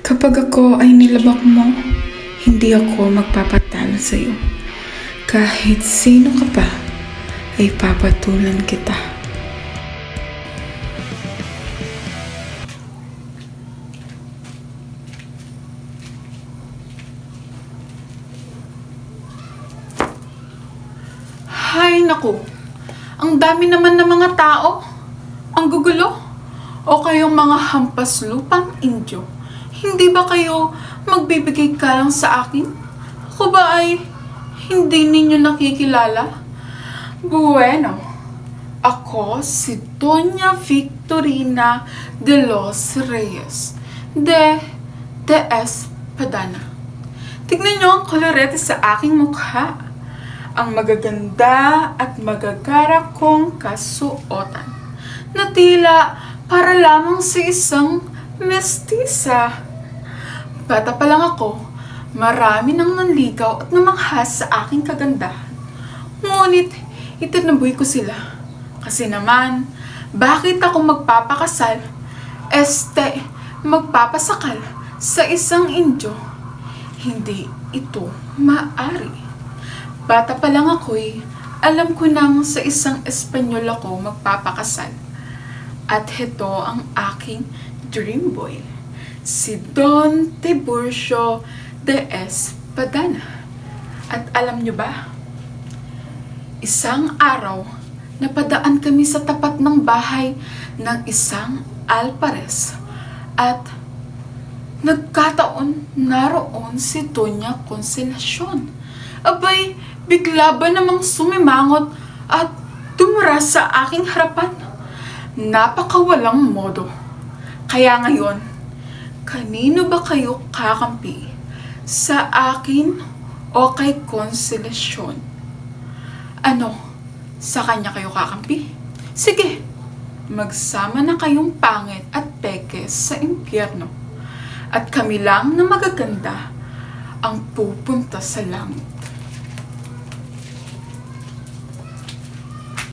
Kapag ako ay nilabak mo, hindi ako magpapatalo sa iyo. Kahit sino ka pa, ay papatulan kita. Hay naku, ang dami naman ng mga tao. Ang gugulo. O kayong mga hampas lupang Indyo, hindi ba kayo magbibigay ka lang sa akin? Ako ba ay hindi ninyo nakikilala? Bueno, ako si Doña Victorina de los Reyes de Espadana. Tignan nyo ang kolorete sa aking mukha. Ang magaganda at magagara kong kasuotan na tila para lamang sa isang mestisa. Bata pa lang ako, marami nang nanligaw at namangha sa aking kagandahan. Ngunit itinaboy ko sila. Kasi naman, bakit ako magpapakasal, magpapasakal sa isang Indyo? Hindi ito maari. Bata pa lang ako'y alam ko nang sa isang Espanyol ako magpapakasal. At ito ang aking dream boy, si Don Tiburcio de Espadana. At alam nyo ba, isang araw, napadaan kami sa tapat ng bahay ng isang alpares at nagkataon naroon si Doña Consolacion. Abay, bigla ba namang sumimangot at tumura sa aking harapan? Napakawalang modo. Kaya ngayon, kanino ba kayo kakampi? Sa akin o kay Consolacion? Ano, sa kanya kayo kakampi? Sige, magsama na kayong pangit at pekes sa impyerno. At kami lang na magaganda ang pupunta sa langit.